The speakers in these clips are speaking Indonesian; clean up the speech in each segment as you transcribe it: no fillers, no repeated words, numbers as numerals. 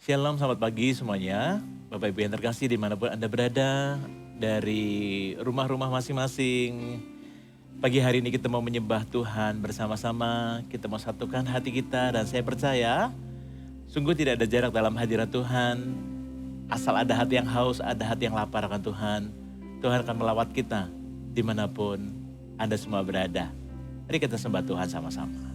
Shalom, selamat pagi semuanya. Bapak Ibu yang terkasih dimanapun Anda berada, dari rumah-rumah masing-masing. Pagi hari ini kita mau menyembah Tuhan bersama-sama, kita mau satukan hati kita dan saya percaya sungguh tidak ada jarak dalam hadirat Tuhan. Asal ada hati yang haus, ada hati yang lapar akan Tuhan. Tuhan akan melawat kita dimanapun Anda semua berada. Mari kita sembah Tuhan sama-sama.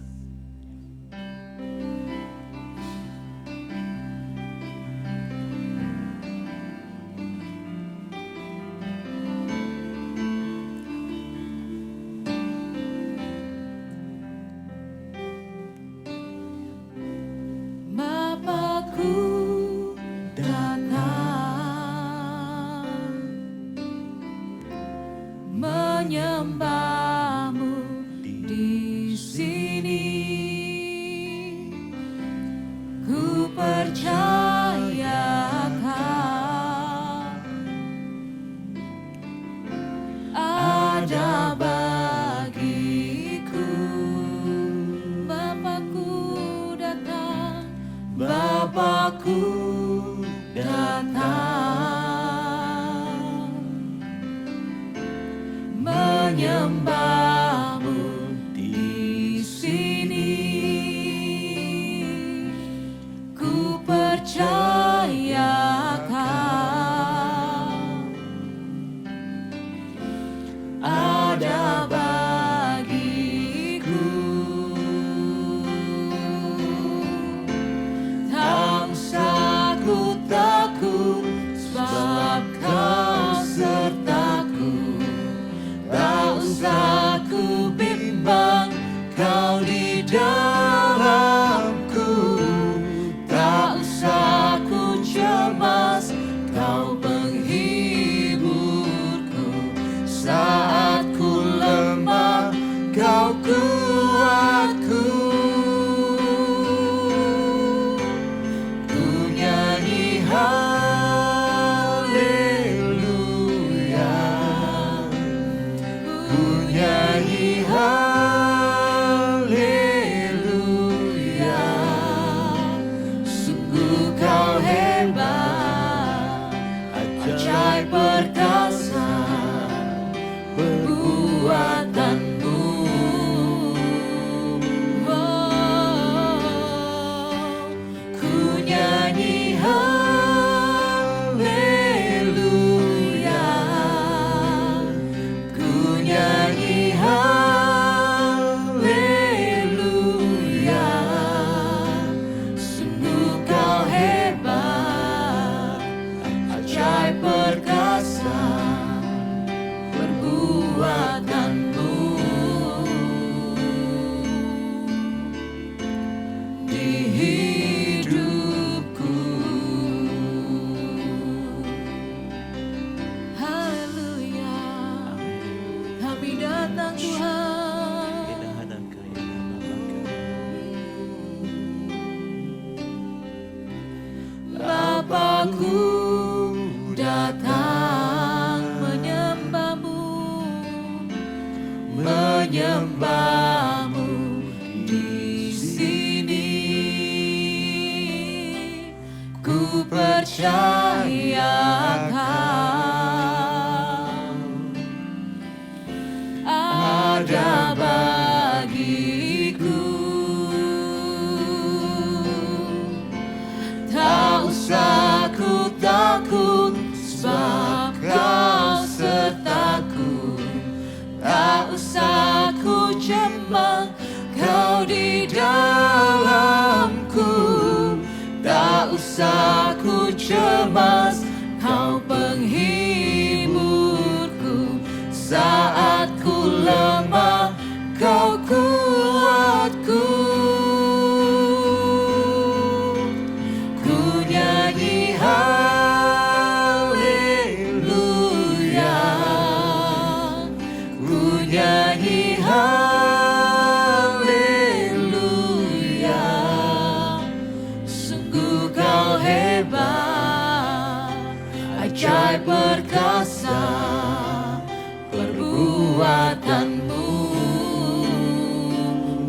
Perbuatanmu,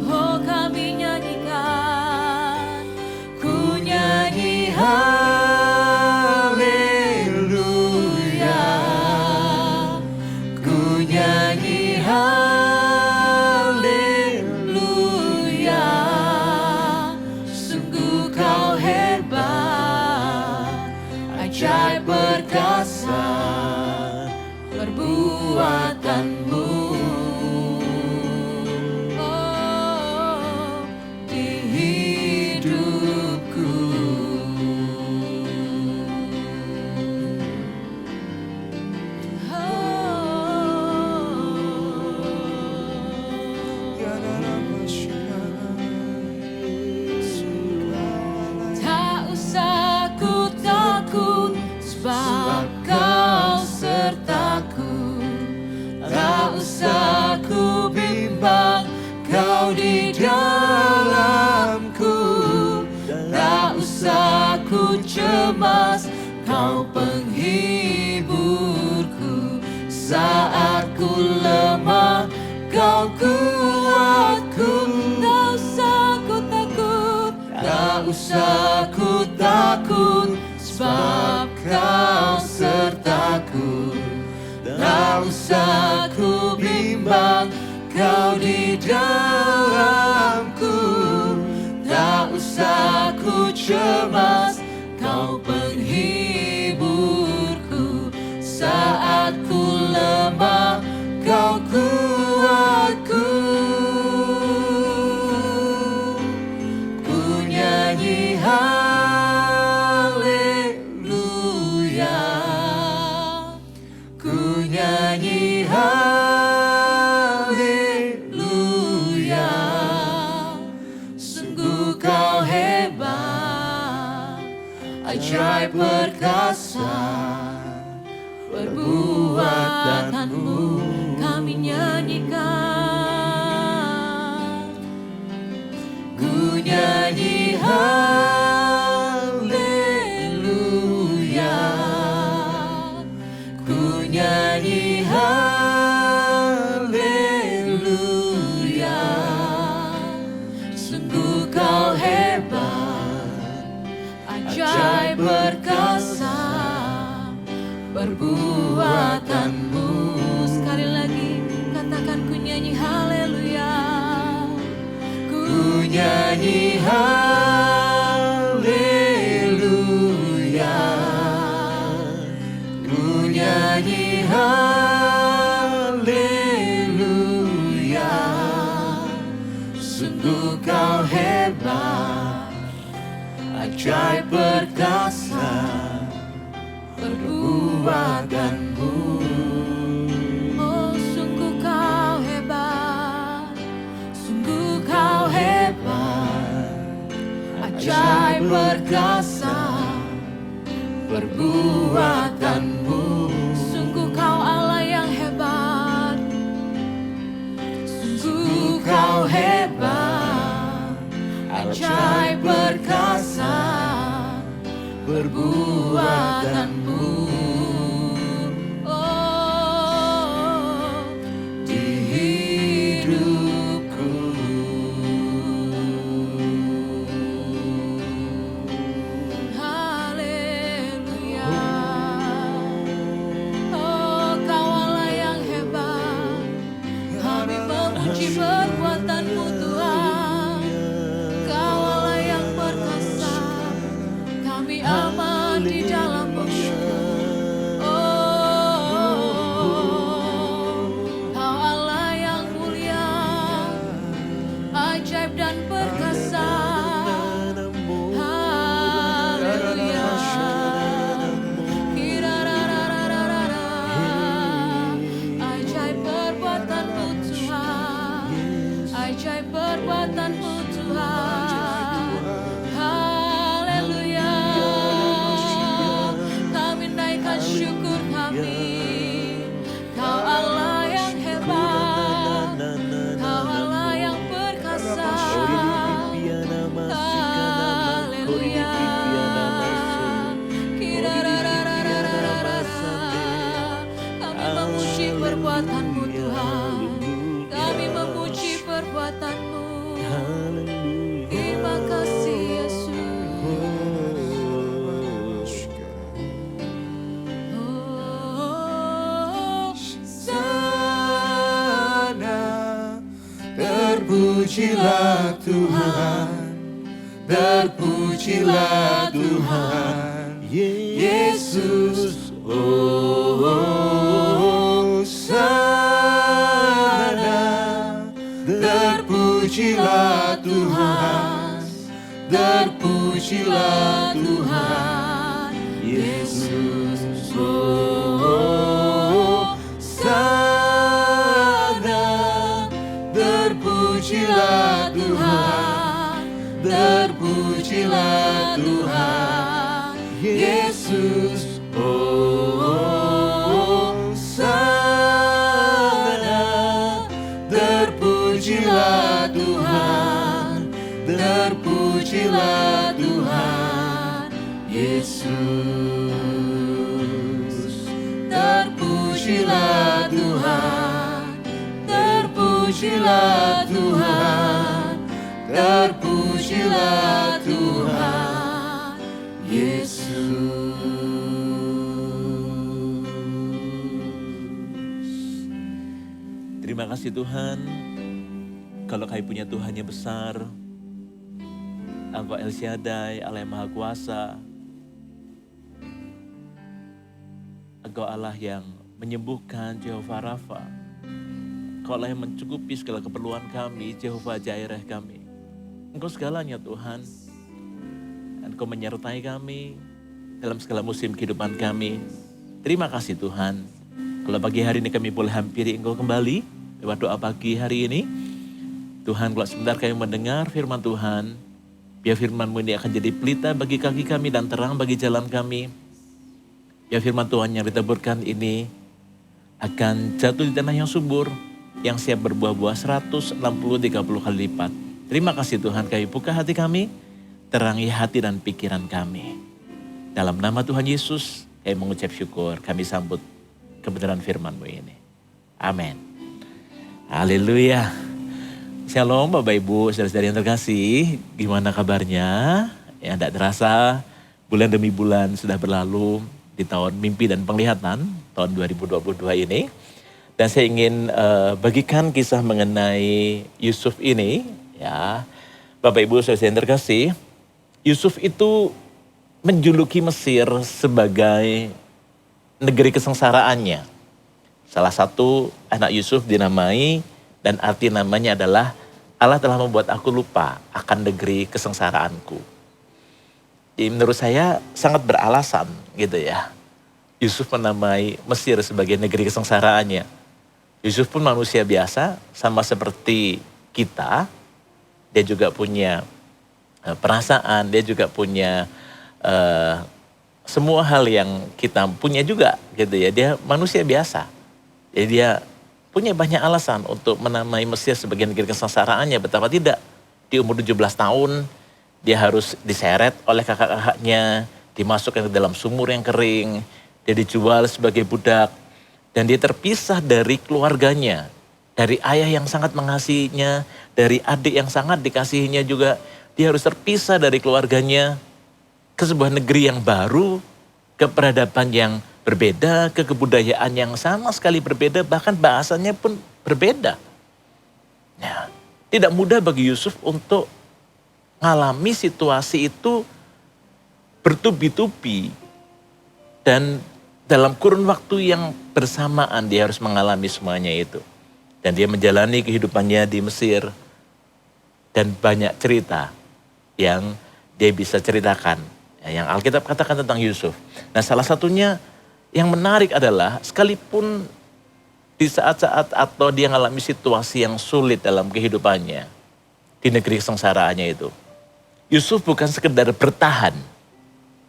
oh kami nyanyikan, ku nyanyi. sebab Kau sertaku. Tak usah ku bimbang, Kau di dalamku. Tak usah ku cemas, Kau penghiburku. Saat ku lemah, Kau kuatku. Tak usah ku takut, tak usah ku takut, sebab Kau sertaku. Tak usah ku bimbang, Kau di dalamku. Tak usah ku cemas, Kau penghiburku. Saat ku lemah, Kau kuatku. Ku nyanyi haleluya, ku nyanyi haleluya. Sungguh Kau hebat, ajaib perkasa. Perbuatanmu kami nyanyikan. Ku nyanyi haleluya, ku nyanyi haleluya. Sungguh Kau hebat, ajaib perkasa. Perbuatanmu, sekali lagi katakan, ku nyanyi haleluya, ku nyanyi haleluya, ku nyanyi haleluya. Sungguh Kau hebat, ajaib perkasa. Perbuatanmu, oh sungguh Kau hebat, sungguh Kau hebat, ajaib perkasa. Perbuatanmu, sungguh Kau Allah yang hebat, sungguh Kau hebat, ajaib perkasa. Perbuatanmu, oh, di hidupku. Haleluya, oh Kau Allah yang hebat. Kami memuji perbuatanmu Tuhan. Kau Allah yang perkasa, kami aman di dalam-Mu. Oh, Kau Allah yang mulia, ajaib dan perkasa. Haleluya. Kirararararara. Ajaib perbuatanmu Tuhan, ajaib perbuatanmu Tuhan. Haleluya. Kami naikkan syukur kami. Kau Allah yang hebat, Kau Allah yang perkasa. Haleluya. Kirararararara. Kami memuji perbuatanmu Tuhan, kami memuji perbuatanmu. Terima kasih Yesus. Oh, sana terpujilah Tuhan, terpujilah Tuhan Yesus. Oh, sana terpujilah Tuhan, terpujilah Tuhan Yesus. Oh, sana terpujilah Tuhan, terpujilah Tuhan Yesus. Oh, Yesus. Terpujilah Tuhan, terpujilah Tuhan, terpujilah Tuhan Yesus. Terima kasih Tuhan, kalau Kami punya Tuhan yang besar, Engkau El Shaddai, Allah yang Maha Kuasa. Engkau Allah yang menyembuhkan, Jehovah Rafa. Engkau Allah yang mencukupi segala keperluan kami, Jehovah Jireh kami. Engkau segalanya Tuhan. Engkau menyertai kami dalam segala musim kehidupan kami. Terima kasih Tuhan. Kalau pagi hari ini kami boleh hampiri Engkau kembali lewat doa pagi hari ini. Tuhan, kalau sebentar kami mendengar firman Tuhan, biar firman-Mu ini akan jadi pelita bagi kaki kami dan terang bagi jalan kami. Biar firman Tuhan yang diteburkan ini akan jatuh di tanah yang subur, yang siap berbuah-buah 160, 30 kali lipat. Terima kasih Tuhan, kami buka hati kami, terangi hati dan pikiran kami. Dalam nama Tuhan Yesus, kami mengucap syukur, kami sambut kebenaran firman-Mu ini. Amin. Haleluya. Shalom Bapak Ibu, saudara-saudari yang terkasih. Gimana kabarnya? Ya, tidak terasa bulan demi bulan sudah berlalu di tahun mimpi dan penglihatan, tahun 2022 ini. Dan saya ingin bagikan kisah mengenai Yusuf ini. Ya, Bapak Ibu, saudara-saudari yang terkasih. Yusuf itu menjuluki Mesir sebagai negeri kesengsaraannya. Salah satu anak Yusuf dinamai dan arti namanya adalah Allah telah membuat aku lupa akan negeri kesengsaraanku. Jadi menurut saya sangat beralasan gitu ya. Yusuf menamai Mesir sebagai negeri kesengsaraannya. Yusuf pun manusia biasa sama seperti kita. Dia juga punya perasaan, dia juga punya semua hal yang kita punya juga gitu ya. Dia manusia biasa. Jadi dia punya banyak alasan untuk menamai Mesir sebagai negeri kesengsaraannya. Betapa tidak, di umur 17 tahun dia harus diseret oleh kakak-kakaknya, dimasukkan ke dalam sumur yang kering, dia dijual sebagai budak, dan dia terpisah dari keluarganya, dari ayah yang sangat mengasihinya, dari adik yang sangat dikasihinya juga. Dia harus terpisah dari keluarganya ke sebuah negeri yang baru, ke peradaban yang berbeda, ke kebudayaan yang sama sekali berbeda, bahkan bahasanya pun berbeda. Ya, tidak mudah bagi Yusuf untuk mengalami situasi itu bertubi-tubi. Dan dalam kurun waktu yang bersamaan dia harus mengalami semuanya itu. Dan dia menjalani kehidupannya di Mesir. Dan banyak cerita yang dia bisa ceritakan. Ya, yang Alkitab katakan tentang Yusuf. Nah, salah satunya yang menarik adalah sekalipun di saat-saat atau dia mengalami situasi yang sulit dalam kehidupannya di negeri kesengsaraannya itu, Yusuf bukan sekedar bertahan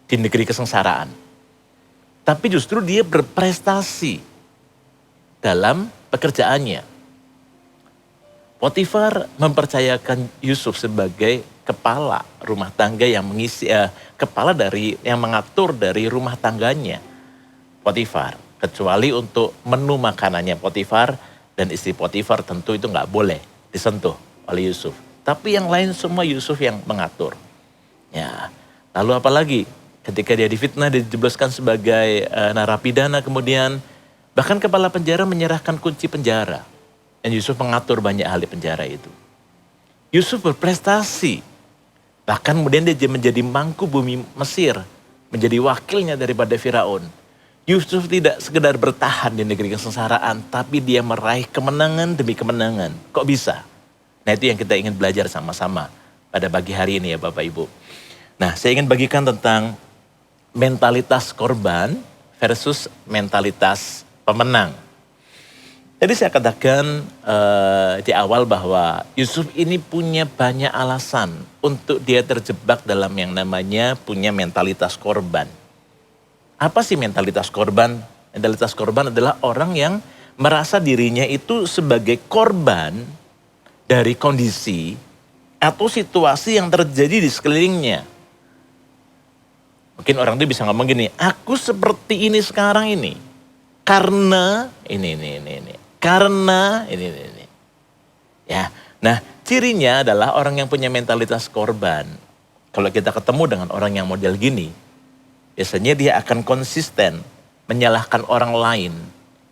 di negeri kesengsaraan, tapi justru dia berprestasi dalam pekerjaannya. Potifar mempercayakan Yusuf sebagai kepala rumah tangga yang kepala dari yang mengatur dari rumah tangganya. Potifar, kecuali untuk menu makanannya Potifar dan istri Potifar tentu itu nggak boleh disentuh oleh Yusuf. Tapi yang lain semua Yusuf yang mengatur. Ya, lalu apalagi ketika dia difitnah, dia dijebloskan sebagai narapidana, kemudian bahkan kepala penjara menyerahkan kunci penjara. Dan Yusuf mengatur banyak hal di penjara itu. Yusuf berprestasi, bahkan kemudian dia menjadi mangku bumi Mesir, menjadi wakilnya daripada Firaun. Yusuf tidak sekedar bertahan di negeri kesengsaraan, tapi dia meraih kemenangan demi kemenangan. Kok bisa? Nah, itu yang kita ingin belajar sama-sama pada pagi hari ini ya Bapak Ibu. Nah, saya ingin bagikan tentang mentalitas korban versus mentalitas pemenang. Jadi saya katakan di awal bahwa Yusuf ini punya banyak alasan untuk dia terjebak dalam yang namanya punya mentalitas korban. Apa sih mentalitas korban? Mentalitas korban adalah orang yang merasa dirinya itu sebagai korban dari kondisi atau situasi yang terjadi di sekelilingnya. Mungkin orang itu bisa ngomong gini, aku seperti ini sekarang ini. Karena ini. Karena ini. Ya, nah cirinya adalah orang yang punya mentalitas korban. Kalau kita ketemu dengan orang yang model gini, biasanya dia akan konsisten menyalahkan orang lain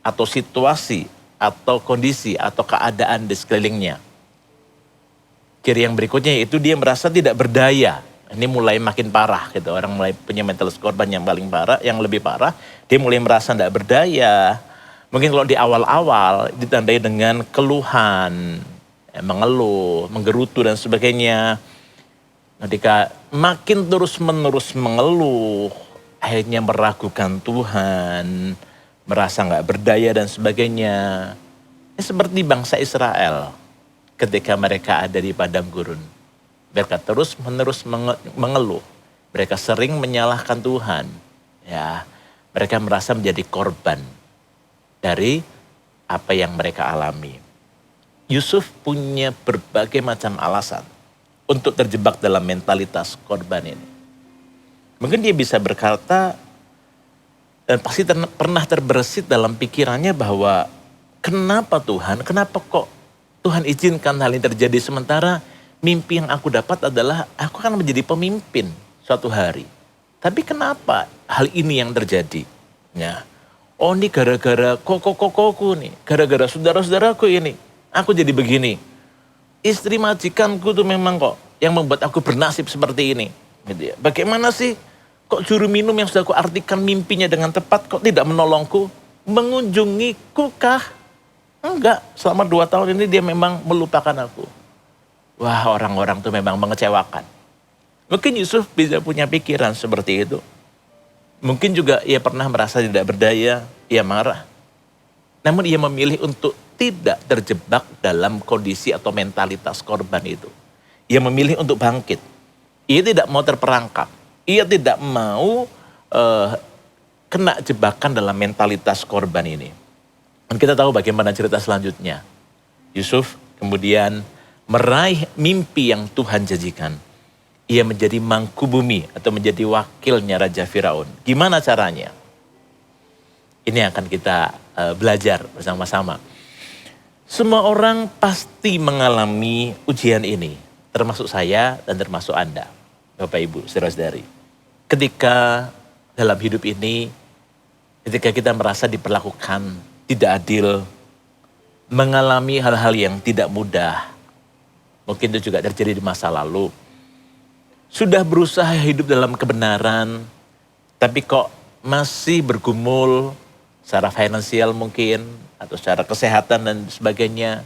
atau situasi atau kondisi atau keadaan di sekelilingnya. Ciri yang berikutnya yaitu dia merasa tidak berdaya. Ini mulai makin parah gitu. Orang mulai punya mentalitas korban yang paling parah, yang lebih parah. Dia mulai merasa tidak berdaya. Mungkin kalau di awal-awal ditandai dengan keluhan, mengeluh, menggerutu dan sebagainya. Ketika makin terus-menerus mengeluh, akhirnya meragukan Tuhan, merasa nggak berdaya dan sebagainya. Ini seperti bangsa Israel ketika mereka ada di padang gurun. Mereka terus-menerus mengeluh. Mereka sering menyalahkan Tuhan. Ya, mereka merasa menjadi korban dari apa yang mereka alami. Yusuf punya berbagai macam alasan untuk terjebak dalam mentalitas korban ini. Mungkin dia bisa berkata dan pasti pernah terbersit dalam pikirannya bahwa kenapa Tuhan, kenapa kok Tuhan izinkan hal ini terjadi sementara mimpi yang aku dapat adalah aku akan menjadi pemimpin suatu hari. Tapi kenapa hal ini yang terjadi? Ya. Oh ini gara-gara koko nih, gara-gara saudara-saudaraku ini, aku jadi begini. Istri majikanku tuh memang kok yang membuat aku bernasib seperti ini. Gitu ya. Bagaimana sih kok juru minum yang sudah aku artikan mimpinya dengan tepat kok tidak menolongku? Mengunjungiku kah? Enggak, selama 2 tahun ini dia memang melupakan aku. Wah, orang-orang tuh memang mengecewakan. Mungkin Yusuf bisa punya pikiran seperti itu. Mungkin juga ia pernah merasa tidak berdaya, ia marah. Namun ia memilih untuk tidak terjebak dalam kondisi atau mentalitas korban itu. Ia memilih untuk bangkit. Ia tidak mau terperangkap. Ia tidak mau kena jebakan dalam mentalitas korban ini. Dan kita tahu bagaimana cerita selanjutnya. Yusuf kemudian meraih mimpi yang Tuhan janjikan. Ia menjadi mangku bumi atau menjadi wakilnya Raja Firaun. Gimana caranya? Ini akan kita belajar bersama-sama. Semua orang pasti mengalami ujian ini. Termasuk saya dan termasuk Anda. Bapak Ibu, saudara-saudari. Ketika dalam hidup ini, ketika kita merasa diperlakukan tidak adil, mengalami hal-hal yang tidak mudah, mungkin itu juga terjadi di masa lalu. Sudah berusaha hidup dalam kebenaran, tapi kok masih bergumul secara finansial mungkin, atau secara kesehatan dan sebagainya.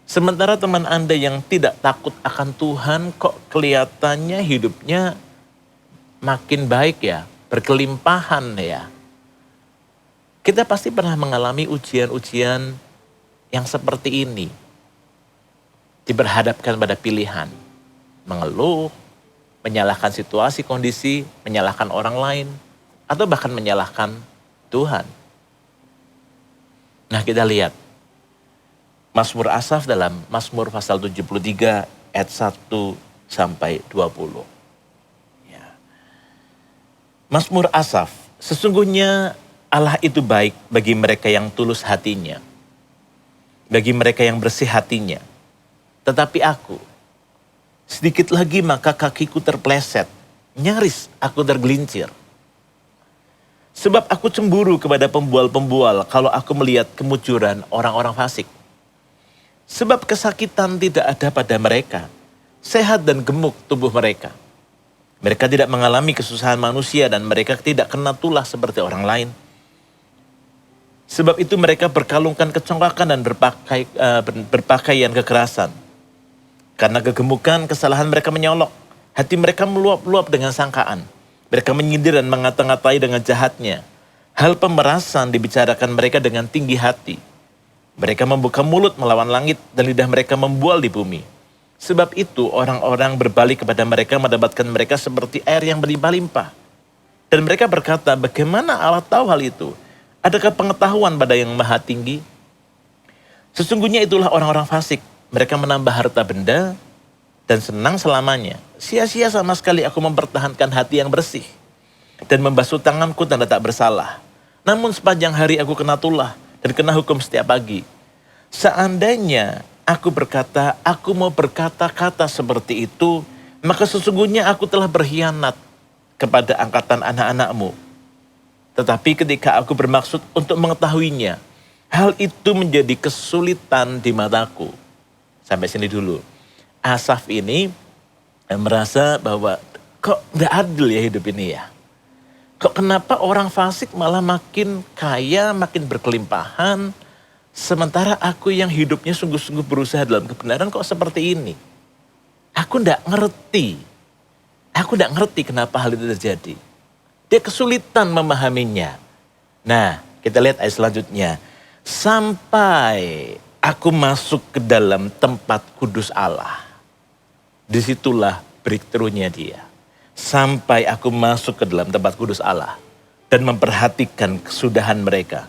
Sementara teman Anda yang tidak takut akan Tuhan kok kelihatannya hidupnya makin baik ya, berkelimpahan ya. Kita pasti pernah mengalami ujian-ujian yang seperti ini. Diberhadapkan pada pilihan, mengeluh, menyalahkan situasi, kondisi, menyalahkan orang lain, atau bahkan menyalahkan Tuhan. Nah kita lihat, Mazmur Asaf dalam Mazmur pasal 73 ayat 1 sampai 20. Ya. Mazmur Asaf, sesungguhnya Allah itu baik bagi mereka yang tulus hatinya, bagi mereka yang bersih hatinya. Tetapi aku, sedikit lagi maka kakiku terpleset, nyaris aku tergelincir. Sebab aku cemburu kepada pembual-pembual kalau aku melihat kemujuran orang-orang fasik. Sebab kesakitan tidak ada pada mereka, sehat dan gemuk tubuh mereka. Mereka tidak mengalami kesusahan manusia dan mereka tidak kena tulah seperti orang lain. Sebab itu mereka berkalungkan kecongkakan dan berpakaian kekerasan. Karena kegemukan kesalahan mereka menyolok, hati mereka meluap-luap dengan sangkaan. Mereka menyindir dan mengata-ngatai dengan jahatnya. Hal pemerasan dibicarakan mereka dengan tinggi hati. Mereka membuka mulut melawan langit dan lidah mereka membual di bumi. Sebab itu orang-orang berbalik kepada mereka mendapatkan mereka seperti air yang berlimpah-limpah. Dan mereka berkata, bagaimana Allah tahu hal itu? Adakah pengetahuan pada yang maha tinggi? Sesungguhnya itulah orang-orang fasik. Mereka menambah harta benda dan senang selamanya. Sia-sia sama sekali aku mempertahankan hati yang bersih. dan membasuh tanganku tanda tak bersalah. Namun sepanjang hari aku kena tulah dan kena hukum setiap pagi. Seandainya aku berkata, aku mau berkata-kata seperti itu, maka sesungguhnya aku telah berkhianat kepada angkatan anak-anakmu. Tetapi ketika aku bermaksud untuk mengetahuinya, hal itu menjadi kesulitan di mataku. Sampai sini dulu. Asaf ini merasa bahwa kok nggak adil ya hidup ini ya. Kok kenapa orang fasik malah makin kaya, makin berkelimpahan, sementara aku yang hidupnya sungguh-sungguh berusaha dalam kebenaran kok seperti ini. Aku nggak ngerti. Aku nggak ngerti kenapa hal itu terjadi. Dia kesulitan memahaminya. Nah, kita lihat ayat selanjutnya. Sampai aku masuk ke dalam tempat kudus Allah. Disitulah breakthrough-nya dia. Sampai aku masuk ke dalam tempat kudus Allah dan memperhatikan kesudahan mereka.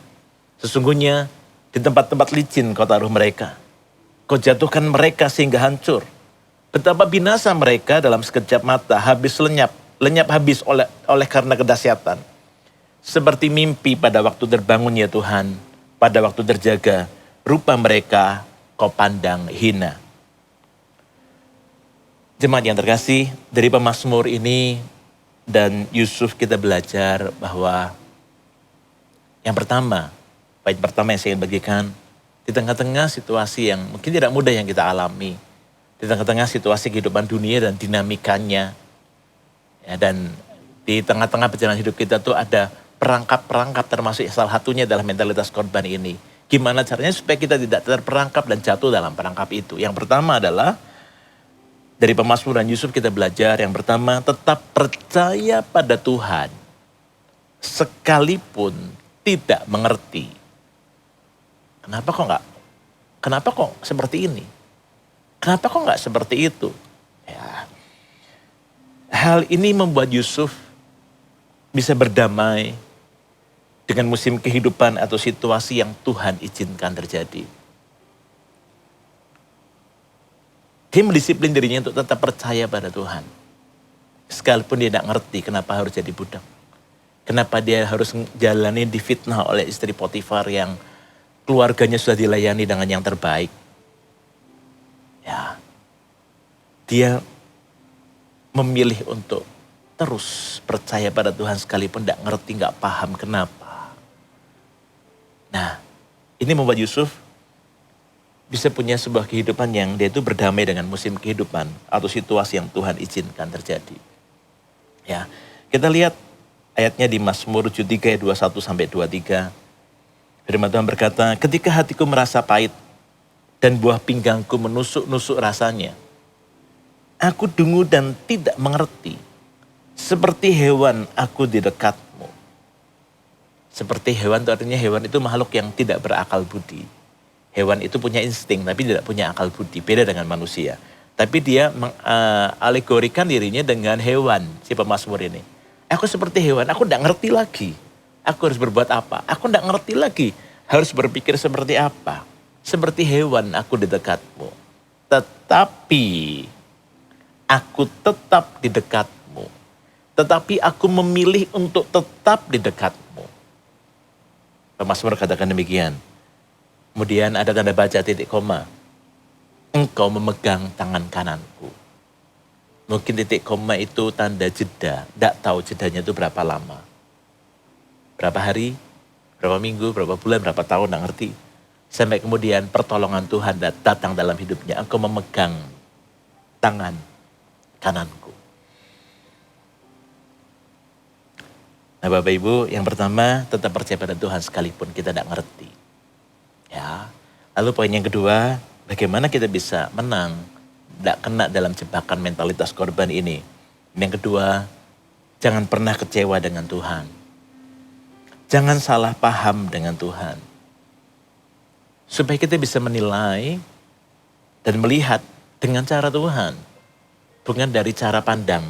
Sesungguhnya di tempat-tempat licin kau taruh mereka. Kau jatuhkan mereka sehingga hancur. Betapa binasa mereka dalam sekejap mata, habis lenyap habis oleh karena kedahsyatan. Seperti mimpi pada waktu terbangunnya Tuhan, pada waktu terjaga, rupa mereka kau pandang hina. Jemaat yang terkasih, dari pemazmur ini dan Yusuf kita belajar bahwa yang pertama, poin pertama yang saya ingin bagikan, di tengah-tengah situasi yang mungkin tidak mudah yang kita alami, di tengah-tengah situasi kehidupan dunia dan dinamikanya, ya, dan di tengah-tengah perjalanan hidup kita tuh ada perangkap-perangkap termasuk salah satunya adalah mentalitas korban ini. Gimana caranya supaya kita tidak terperangkap dan jatuh dalam perangkap itu? Yang pertama adalah dari pemazmur dan Yusuf kita belajar yang pertama tetap percaya pada Tuhan sekalipun tidak mengerti. Kenapa kok seperti ini? Kenapa kok nggak seperti itu? Ya. Hal ini membuat Yusuf bisa berdamai dengan musim kehidupan atau situasi yang Tuhan izinkan terjadi. Dia mendisiplin dirinya untuk tetap percaya pada Tuhan. Sekalipun dia tidak ngerti kenapa harus jadi budak. Kenapa dia harus jalani difitnah oleh istri Potifar yang keluarganya sudah dilayani dengan yang terbaik. Ya, dia memilih untuk terus percaya pada Tuhan sekalipun tidak ngerti, nggak paham kenapa. Nah, ini membuat Yusuf bisa punya sebuah kehidupan yang dia itu berdamai dengan musim kehidupan atau situasi yang Tuhan izinkan terjadi. Ya, kita lihat ayatnya di Mazmur 73 ayat 21 sampai 23. Firman Tuhan berkata, ketika hatiku merasa pahit dan buah pinggangku menusuk-nusuk rasanya, aku dungu dan tidak mengerti. Seperti hewan aku di dekatmu. Seperti hewan itu artinya hewan itu makhluk yang tidak berakal budi. Hewan itu punya insting tapi tidak punya akal budi. Beda dengan manusia. Tapi dia mengalegorikan dirinya dengan hewan si pemazmur ini. Aku seperti hewan, aku tidak ngerti lagi. Aku harus berbuat apa? Aku tidak ngerti lagi. Harus berpikir seperti apa? Seperti hewan aku di dekatmu. Tetapi aku tetap di dekatmu. Tetapi aku memilih untuk tetap di dekatmu. Pemazmur katakan demikian. Kemudian ada tanda baca titik koma. Engkau memegang tangan kananku. Mungkin titik koma itu tanda jeda. Tidak tahu jedanya itu berapa lama. Berapa hari, berapa minggu, berapa bulan, berapa tahun, tidak ngerti. Sampai kemudian pertolongan Tuhan datang dalam hidupnya. Engkau memegang tangan kananku. Nah Bapak Ibu, yang pertama tetap percaya pada Tuhan sekalipun kita tidak ngerti. Ya. Lalu poin yang kedua, bagaimana kita bisa menang, tidak kena dalam jebakan mentalitas korban ini. Yang kedua, jangan pernah kecewa dengan Tuhan. Jangan salah paham dengan Tuhan. Supaya kita bisa menilai dan melihat dengan cara Tuhan. Bukan dari cara pandang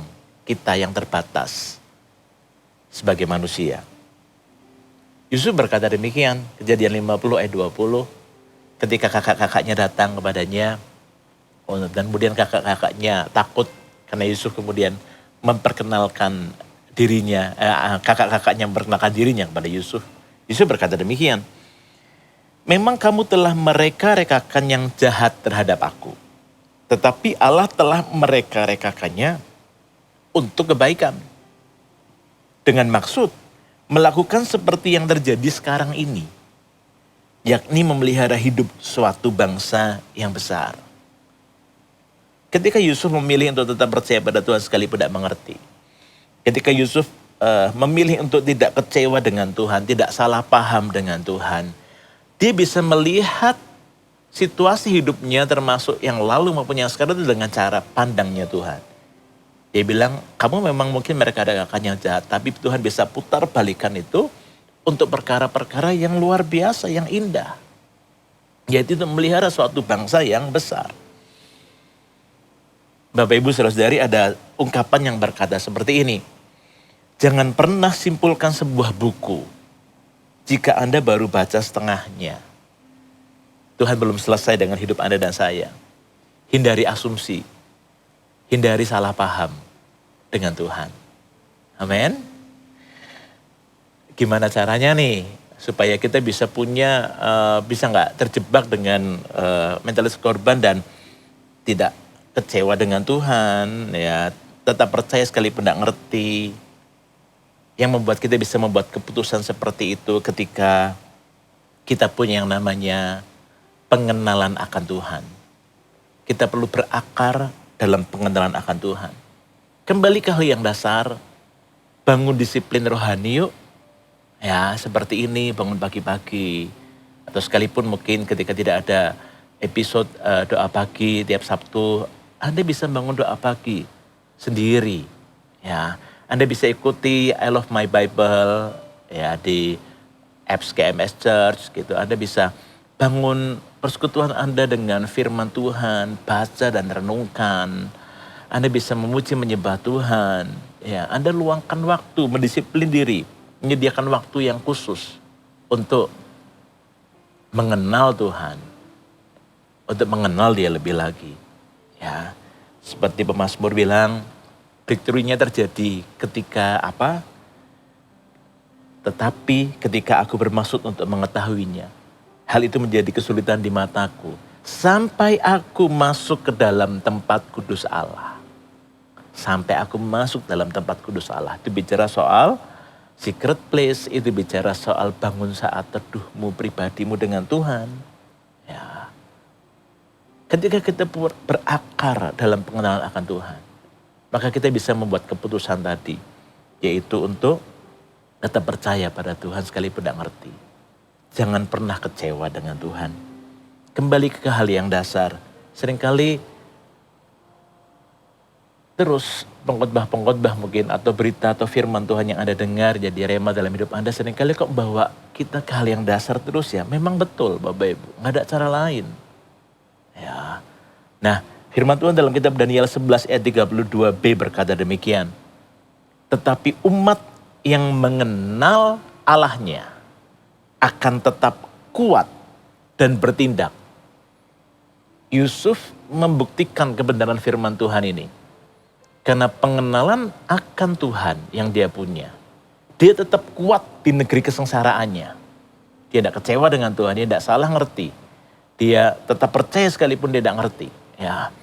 kita yang terbatas sebagai manusia. Yusuf berkata demikian, Kejadian 50 ayat 20, ketika kakak-kakaknya datang kepadanya, dan kemudian kakak-kakaknya takut karena Yusuf kemudian memperkenalkan dirinya, kakak-kakaknya memperkenalkan dirinya kepada Yusuf. Yusuf berkata demikian, memang kamu telah mereka-rekakan yang jahat terhadap aku. Tetapi Allah telah mereka-rekakannya untuk kebaikan. Dengan maksud melakukan seperti yang terjadi sekarang ini. Yakni memelihara hidup suatu bangsa yang besar. Ketika Yusuf memilih untuk tetap percaya pada Tuhan sekalipun tidak mengerti. Ketika Yusuf memilih untuk tidak kecewa dengan Tuhan, tidak salah paham dengan Tuhan. Dia bisa melihat situasi hidupnya termasuk yang lalu maupun yang sekarang itu dengan cara pandangnya Tuhan. Dia bilang, kamu memang mungkin mereka ada kakak yang jahat, tapi Tuhan bisa putar balikan itu untuk perkara-perkara yang luar biasa, yang indah. Yaitu untuk melihara suatu bangsa yang besar. Bapak Ibu Saudara-saudari, ada ungkapan yang berkata seperti ini. Jangan pernah simpulkan sebuah buku jika Anda baru baca setengahnya. Tuhan belum selesai dengan hidup Anda dan saya. Hindari asumsi. Hindari salah paham dengan Tuhan. Amin. Gimana caranya nih supaya kita bisa punya, bisa nggak terjebak dengan mentalitas korban dan tidak kecewa dengan Tuhan, ya tetap percaya sekalipun tidak ngerti. Yang membuat kita bisa membuat keputusan seperti itu ketika kita punya yang namanya pengenalan akan Tuhan. Kita perlu berakar dalam pengenalan akan Tuhan. Kembali ke hal yang dasar, bangun disiplin rohani yuk. Ya seperti ini, bangun pagi-pagi. Atau sekalipun mungkin ketika tidak ada episode doa pagi tiap Sabtu, Anda bisa bangun doa pagi sendiri. Ya, Anda bisa ikuti I Love My Bible ya di apps KMS Church gitu. Anda bisa bangun persekutuan Anda dengan firman Tuhan, baca dan renungkan. Anda bisa memuji menyembah Tuhan. Ya, Anda luangkan waktu, mendisiplin diri, menyediakan waktu yang khusus untuk mengenal Tuhan, untuk mengenal Dia lebih lagi. Ya, seperti pemazmur bilang, breakthrough-nya terjadi ketika apa? Tetapi ketika aku bermaksud untuk mengetahuinya, hal itu menjadi kesulitan di mataku. Sampai aku masuk ke dalam tempat kudus Allah. Sampai aku masuk dalam tempat kudus Allah. Itu bicara soal secret place. Itu bicara soal bangun saat teduhmu pribadimu dengan Tuhan. Ya. Ketika kita berakar dalam pengenalan akan Tuhan. Maka kita bisa membuat keputusan tadi. Yaitu untuk tetap percaya pada Tuhan sekalipun tidak ngerti. Jangan pernah kecewa dengan Tuhan. Kembali ke hal yang dasar. Seringkali terus pengkhotbah-pengkhotbah mungkin atau berita atau firman Tuhan yang Anda dengar jadi rema dalam hidup Anda. Seringkali kok bawa kita ke hal yang dasar terus ya. Memang betul Bapak Ibu. Nggak ada cara lain. Ya. Nah firman Tuhan dalam kitab Daniel 11 ayat 32b berkata demikian. Tetapi umat yang mengenal Allahnya akan tetap kuat dan bertindak. Yusuf membuktikan kebenaran firman Tuhan ini. Karena pengenalan akan Tuhan yang dia punya. Dia tetap kuat di negeri kesengsaraannya. Dia tidak kecewa dengan Tuhan, dia tidak salah ngerti. Dia tetap percaya sekalipun dia tidak ngerti. Ya.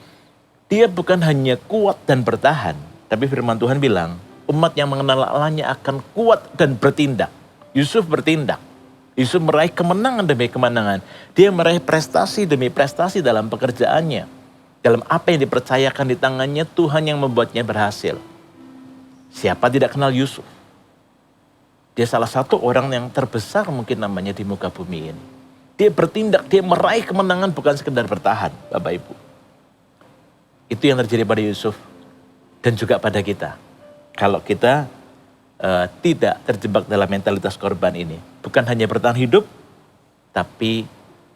Dia bukan hanya kuat dan bertahan. Tapi firman Tuhan bilang, umat yang mengenal Allahnya akan kuat dan bertindak. Yusuf bertindak. Yusuf meraih kemenangan demi kemenangan. Dia meraih prestasi demi prestasi dalam pekerjaannya. Dalam apa yang dipercayakan di tangannya, Tuhan yang membuatnya berhasil. Siapa tidak kenal Yusuf? Dia salah satu orang yang terbesar mungkin namanya di muka bumi ini. Dia bertindak, dia meraih kemenangan bukan sekedar bertahan, Bapak Ibu. Itu yang terjadi pada Yusuf dan juga pada kita. Kalau kita tidak terjebak dalam mentalitas korban ini. Bukan hanya bertahan hidup, tapi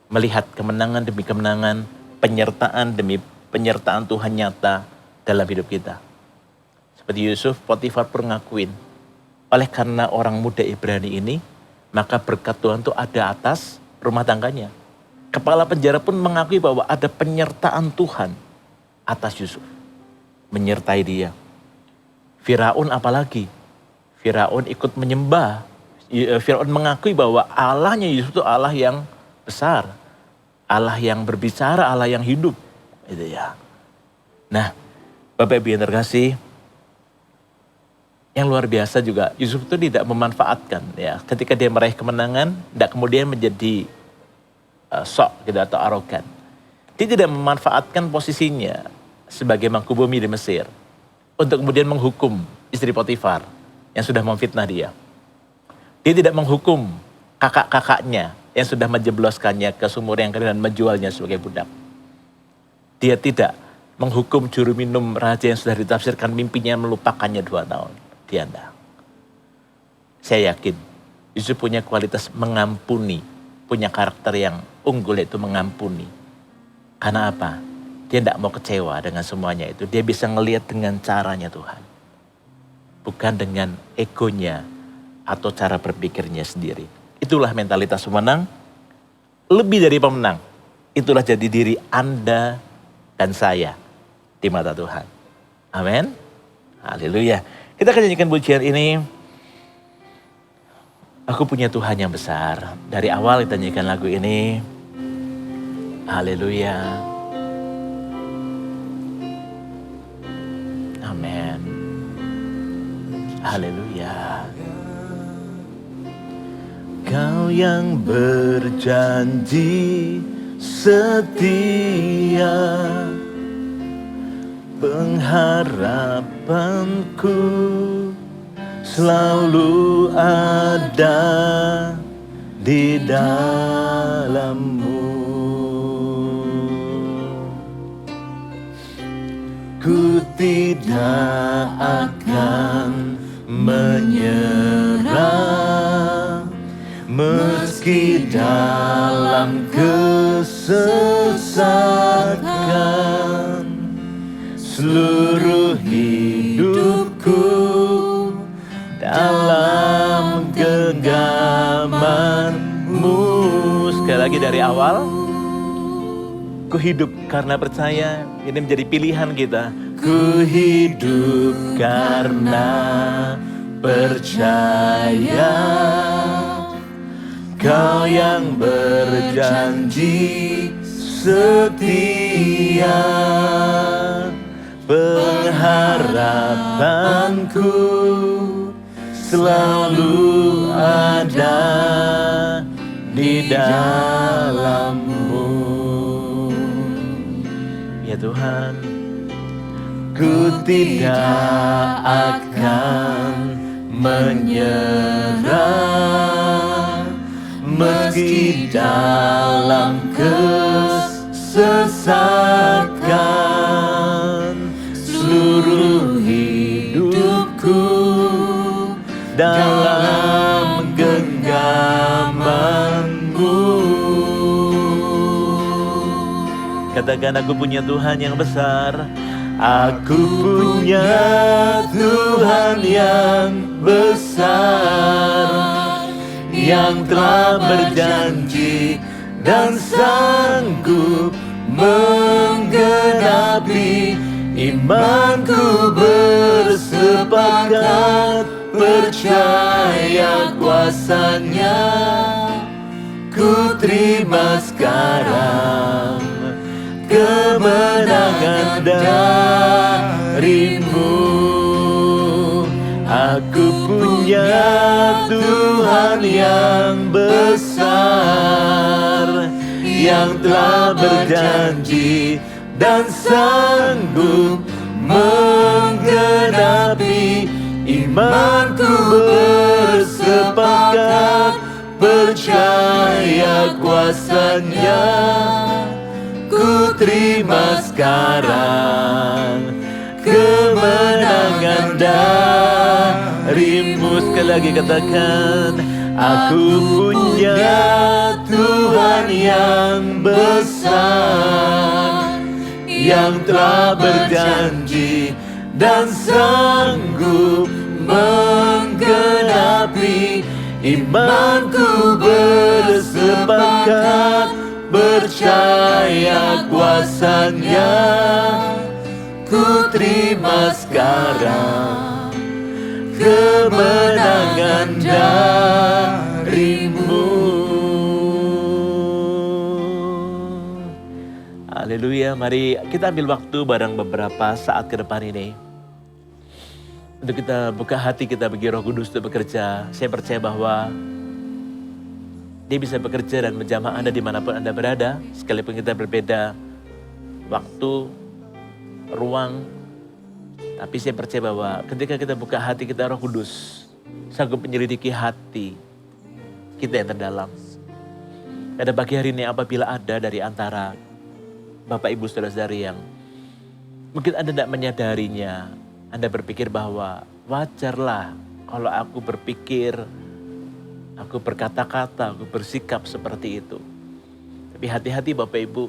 melihat kemenangan demi kemenangan, penyertaan demi penyertaan Tuhan nyata dalam hidup kita. Seperti Yusuf, Potifar pun ngakuin. Oleh karena orang muda Ibrani ini, maka berkat Tuhan itu ada atas rumah tangganya. Kepala penjara pun mengakui bahwa ada penyertaan Tuhan atas Yusuf. Menyertai dia. Firaun apalagi Firaun ikut menyembah. Firaun mengakui bahwa Allahnya Yusuf itu Allah yang besar. Allah yang berbicara, Allah yang hidup. Gitu ya. Nah, Bapak Ibu yang terkasih, yang luar biasa juga Yusuf itu tidak memanfaatkan ya. Ketika dia meraih kemenangan, tidak kemudian menjadi sok gitu atau arogan. Dia tidak memanfaatkan posisinya sebagai mangku bumi di Mesir untuk kemudian menghukum istri Potifar yang sudah memfitnah dia. Dia tidak menghukum kakak-kakaknya yang sudah menjebloskannya ke sumur yang kering dan menjualnya sebagai budak. Dia tidak menghukum juru minum raja yang sudah ditafsirkan mimpinya melupakannya 2 tahun. Dia tidak. Saya yakin Yusuf punya kualitas mengampuni, punya karakter yang unggul yaitu mengampuni. Karena apa? Dia tidak mau kecewa dengan semuanya itu. Dia bisa ngelihat dengan caranya Tuhan. Bukan dengan egonya atau cara berpikirnya sendiri. Itulah mentalitas pemenang, lebih dari pemenang. Itulah jadi diri Anda dan saya di mata Tuhan. Amin. Haleluya. Kita akan nyanyikan pujian ini. Aku punya Tuhan yang besar. Dari awal kita nyanyikan lagu ini. Haleluya. Amin. Haleluya. Kau yang berjanji setia, pengharapanku selalu ada di dalam-Mu. Ku tidak akan menyerah, meski dalam kesesakan, seluruh hidupku dalam genggaman-Mu. Sekali lagi dari awal. Ku hidup karena percaya, ini menjadi pilihan kita. Ku hidup karena percaya, Kau yang berjanji setia, pengharapanku selalu ada di dalam-Mu. Ya Tuhan, ku tidak akan menyerah, meski dalam kesesakan, seluruh hidupku dalam genggaman-Mu. Katakan, aku punya Tuhan yang besar. Aku punya Tuhan yang besar, yang telah berjanji dan sanggup menggenapi. Imanku bersepakat percaya kuasa-Nya. Ku terima sekarang kemenangan dari-Mu. Aku punya Tuhan yang besar, yang telah berjanji dan sanggup menggenapi. Imanku bersepakat percaya kuasa-Nya. Ku terima sekarang kemenangan dari-Mu. Sekali lagi katakan, aku punya Tuhan yang besar, yang telah berjanji dan sanggup menggenapi. Imanku bersepakat percaya kuasa-Nya. Ku terima sekarang kemenangan tangan darimu. Haleluya, mari kita ambil waktu bareng beberapa saat ke depan ini. Untuk kita buka hati kita bagi Roh Kudus untuk bekerja. Saya percaya bahwa Dia bisa bekerja dan menjamah Anda dimanapun Anda berada. Sekalipun kita berbeda waktu, ruang. Tapi saya percaya bahwa ketika kita buka hati kita, Roh Kudus sanggup menyelidiki hati kita yang terdalam. Pada pagi hari ini apabila ada dari antara Bapak Ibu Saudara-saudari yang mungkin Anda tidak menyadarinya, Anda berpikir bahwa wajarlah kalau aku berpikir, aku berkata-kata, aku bersikap seperti itu. Tapi hati-hati Bapak Ibu,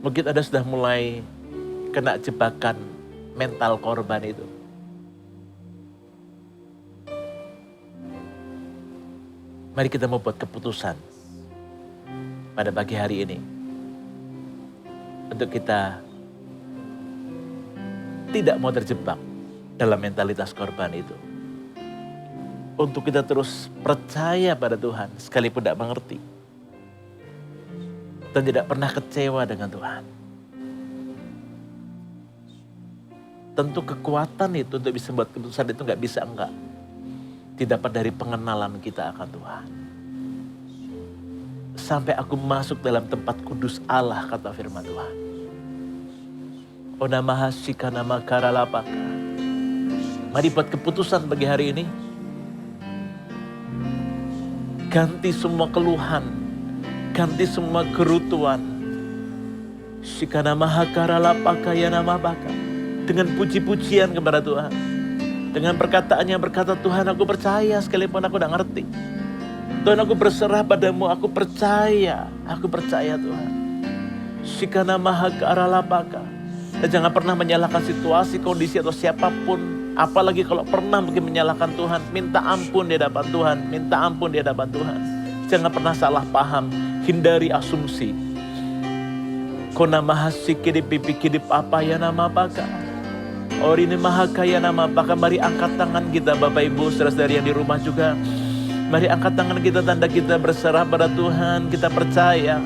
mungkin Anda sudah mulai kena jebakan mental korban itu. Mari kita membuat keputusan pada pagi hari ini. Untuk kita tidak mau terjebak dalam mentalitas korban itu. Untuk kita terus percaya pada Tuhan sekalipun tidak mengerti. Dan tidak pernah kecewa dengan Tuhan. Tentu kekuatan itu untuk bisa membuat keputusan itu nggak bisa enggak. Didapat dari pengenalan kita akan Tuhan. Sampai aku masuk dalam tempat kudus Allah, kata firman Tuhan. Onamaha sikanama karalapaka. Mari buat keputusan bagi hari ini. Ganti semua keluhan. Ganti semua kerutuan. Sikanamaha karalapaka yanamabaka. Dengan puji-pujian kepada Tuhan. Dengan perkataan yang berkata, Tuhan aku percaya sekalipun aku tidak ngerti. Tuhan aku berserah padamu, aku percaya Tuhan. Sikanamaha karalapaka. Dan jangan pernah menyalahkan situasi, kondisi atau siapapun. Apalagi kalau pernah mungkin menyalahkan Tuhan. Minta ampun di hadapan Tuhan. Minta ampun di hadapan Tuhan. Jangan pernah salah paham. Hindari asumsi. Konamaha sikidip pipikidip apa ya nama baka. Orini maha kaya nama baka. Mari angkat tangan kita Bapak Ibu saudara-saudari yang di rumah juga. Mari angkat tangan kita, tanda kita berserah pada Tuhan. Kita percaya.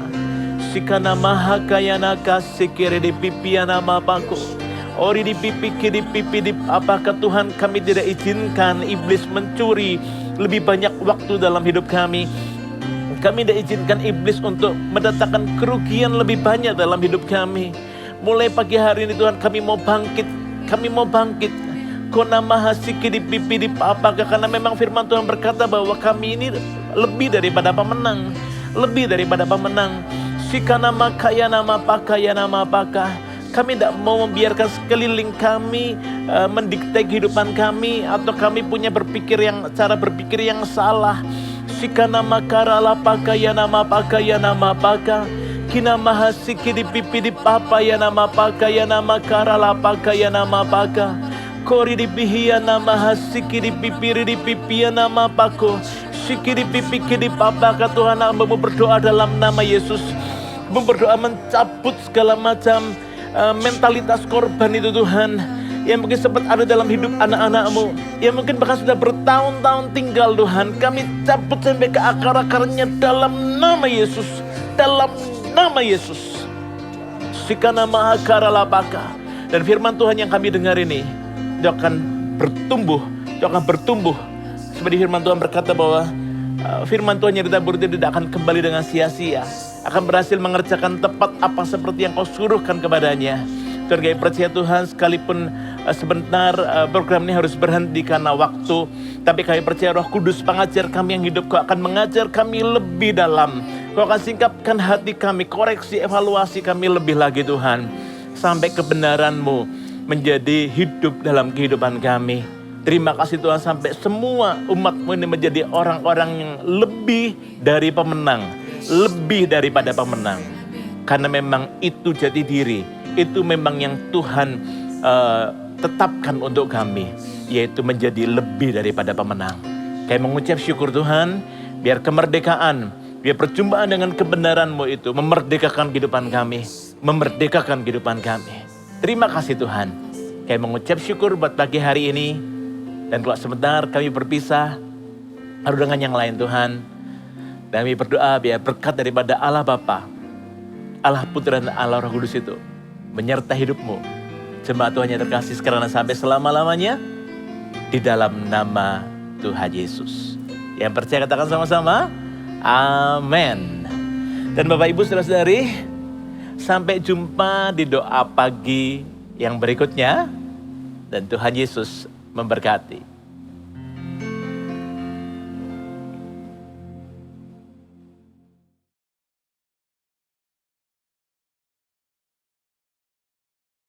Sikana maha kaya naka sikiri di pipi nama paku. Ori di pipi kiri pipi di apakah Tuhan kami tidak izinkan iblis mencuri lebih banyak waktu dalam hidup kami. Kami tidak izinkan iblis untuk mendatangkan kerugian lebih banyak dalam hidup kami. Mulai pagi hari ini Tuhan kami mau bangkit. Kami mau bangkit. Kona maha sikiri pipi di apakah karena memang firman Tuhan berkata bahwa kami ini lebih daripada pemenang. Lebih daripada pemenang. Sikana makaya nama pakaya nama pakah. Kami tidak mau membiarkan sekeliling kami mendikte kehidupan kami. Atau kami punya cara berpikir yang salah. Sikana makara la pakaya nama pakah. Kina maha sikiri pipi di papaya nama pakaya nama kara la pakaya nama pakah. Kori di pihia nama hasikiri pipiri di pipia nama pako. Sikiri pipi kiri papaka Tuhan hamba berdoa dalam nama Yesus. Berdoa mencabut segala macam mentalitas korban itu Tuhan. Yang mungkin sempat ada dalam hidup anak-anak-Mu. Yang mungkin bahkan sudah bertahun-tahun tinggal Tuhan. Kami cabut sampai ke akar-akarnya dalam nama Yesus. Dalam nama Yesus. Sikana maha karalapaka. Dan firman Tuhan yang kami dengar ini. Dia akan bertumbuh. Seperti firman Tuhan berkata bahwa firman Tuhan yang ditabur itu tidak akan kembali dengan sia-sia. Akan berhasil mengerjakan tepat apa seperti yang kau suruhkan kepadanya. Dan kami percaya Tuhan sekalipun sebentar program ini harus berhenti karena waktu. Tapi kami percaya Roh Kudus pengajar kami yang hidup. Kau akan mengajar kami lebih dalam. Kau akan singkapkan hati kami, koreksi, evaluasi kami lebih lagi Tuhan. Sampai kebenaran-Mu menjadi hidup dalam kehidupan kami. Terima kasih Tuhan sampai semua umat-Mu ini menjadi orang-orang yang lebih dari pemenang. Lebih daripada pemenang. Karena memang itu jati diri. Itu memang yang Tuhan tetapkan untuk kami. Yaitu menjadi lebih daripada pemenang. Kami mengucap syukur Tuhan. Biar kemerdekaan, biar perjumpaan dengan kebenaran-Mu itu memerdekakan kehidupan kami. Memerdekakan kehidupan kami. Terima kasih Tuhan. Kami mengucap syukur buat pagi hari ini. Dan kalau sebentar kami berpisah, lalu dengan yang lain Tuhan, dan kami berdoa biar berkat daripada Allah Bapa, Allah Putra dan Allah Roh Kudus itu menyertai hidupmu. Jemaat Tuhan yang terkasih sekarang dan sampai selama-lamanya, di dalam nama Tuhan Yesus. Yang percaya katakan sama-sama, amin. Dan Bapak Ibu saudara-saudari, sampai jumpa di doa pagi yang berikutnya. Dan Tuhan Yesus memberkati.